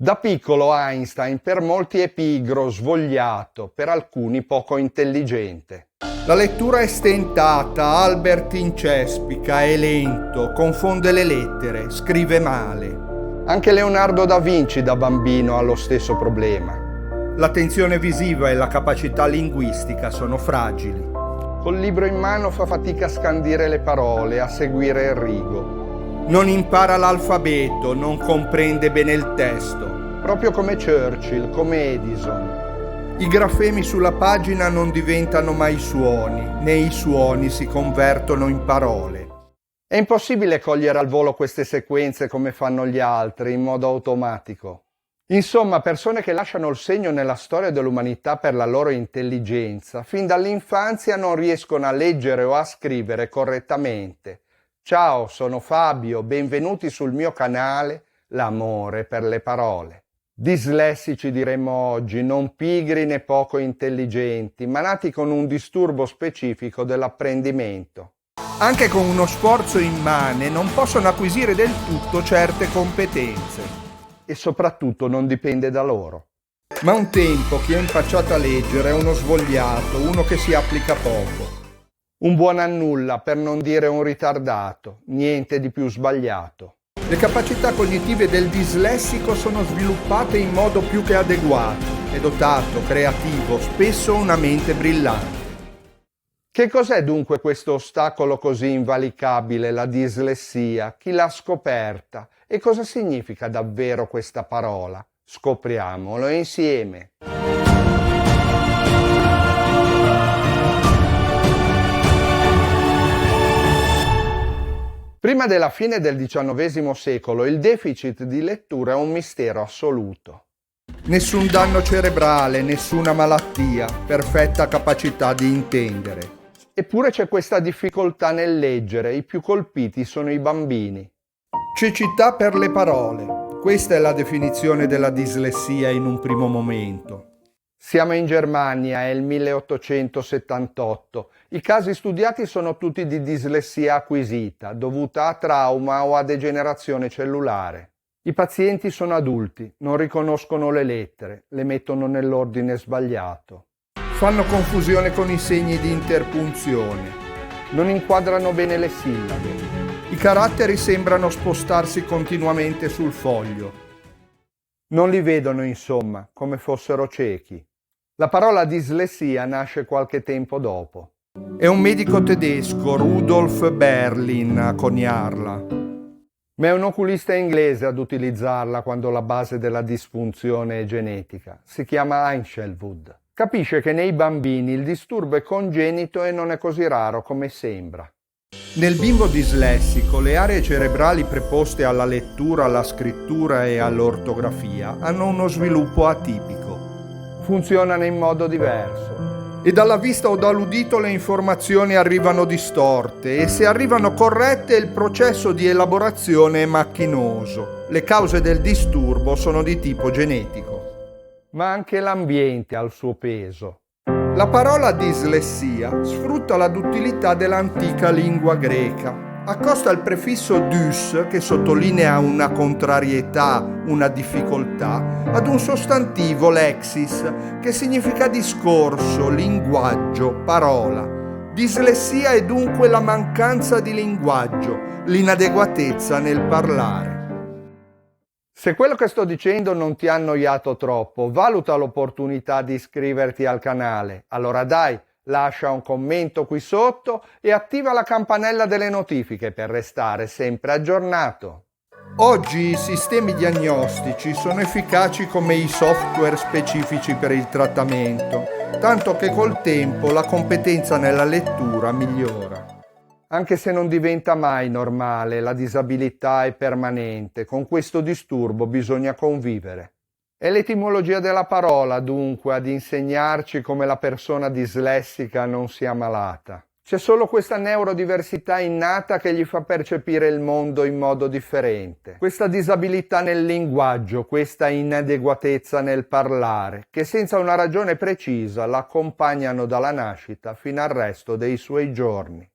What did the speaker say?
Da piccolo Einstein per molti è pigro, svogliato, per alcuni poco intelligente. La lettura è stentata, Albert incespica, è lento, confonde le lettere, scrive male. Anche Leonardo da Vinci da bambino ha lo stesso problema. L'attenzione visiva e la capacità linguistica sono fragili. Col libro in mano fa fatica a scandire le parole, a seguire il rigo. Non impara l'alfabeto, non comprende bene il testo. Proprio come Churchill, come Edison. I grafemi sulla pagina non diventano mai suoni, né i suoni si convertono in parole. È impossibile cogliere al volo queste sequenze come fanno gli altri, in modo automatico. Insomma, persone che lasciano il segno nella storia dell'umanità per la loro intelligenza, fin dall'infanzia non riescono a leggere o a scrivere correttamente. Ciao, sono Fabio, benvenuti sul mio canale L'amore per le parole. Dislessici diremmo oggi, non pigri né poco intelligenti, ma nati con un disturbo specifico dell'apprendimento. Anche con uno sforzo immane non possono acquisire del tutto certe competenze. E soprattutto non dipende da loro. Ma un tempo chi è impacciato a leggere è uno svogliato, uno che si applica poco. Un buon a nulla, per non dire un ritardato, niente di più sbagliato. Le capacità cognitive del dislessico sono sviluppate in modo più che adeguato, è dotato, creativo, spesso una mente brillante. Che cos'è dunque questo ostacolo così invalicabile, la dislessia? Chi l'ha scoperta? E cosa significa davvero questa parola? Scopriamolo insieme. Prima della fine del XIX secolo il deficit di lettura è un mistero assoluto. Nessun danno cerebrale, nessuna malattia, perfetta capacità di intendere. Eppure c'è questa difficoltà nel leggere, i più colpiti sono i bambini. Cecità per le parole, questa è la definizione della dislessia in un primo momento. Siamo in Germania, è il 1878. I casi studiati sono tutti di dislessia acquisita, dovuta a trauma o a degenerazione cellulare. I pazienti sono adulti, non riconoscono le lettere, le mettono nell'ordine sbagliato. Fanno confusione con i segni di interpunzione. Non inquadrano bene le sillabe. I caratteri sembrano spostarsi continuamente sul foglio. Non li vedono, insomma, come fossero ciechi. La parola dislessia nasce qualche tempo dopo. È un medico tedesco, Rudolf Berlin, a coniarla. Ma è un oculista inglese ad utilizzarla quando la base della disfunzione è genetica. Si chiama Hinshelwood. Capisce che nei bambini il disturbo è congenito e non è così raro come sembra. Nel bimbo dislessico le aree cerebrali preposte alla lettura, alla scrittura e all'ortografia hanno uno sviluppo atipico. Funzionano in modo diverso. E dalla vista o dall'udito le informazioni arrivano distorte e se arrivano corrette il processo di elaborazione è macchinoso. Le cause del disturbo sono di tipo genetico. Ma anche l'ambiente ha il suo peso. La parola dislessia sfrutta la duttilità dell'antica lingua greca. Accosta il prefisso dus, che sottolinea una contrarietà, una difficoltà, ad un sostantivo lexis, che significa discorso, linguaggio, parola. Dislessia è dunque la mancanza di linguaggio, l'inadeguatezza nel parlare. Se quello che sto dicendo non ti ha annoiato troppo, valuta l'opportunità di iscriverti al canale. Allora dai, lascia un commento qui sotto e attiva la campanella delle notifiche per restare sempre aggiornato. Oggi i sistemi diagnostici sono efficaci come i software specifici per il trattamento, tanto che col tempo la competenza nella lettura migliora. Anche se non diventa mai normale, la disabilità è permanente, con questo disturbo bisogna convivere. È l'etimologia della parola, dunque, ad insegnarci come la persona dislessica non sia malata. C'è solo questa neurodiversità innata che gli fa percepire il mondo in modo differente. Questa disabilità nel linguaggio, questa inadeguatezza nel parlare, che senza una ragione precisa l'accompagnano dalla nascita fino al resto dei suoi giorni.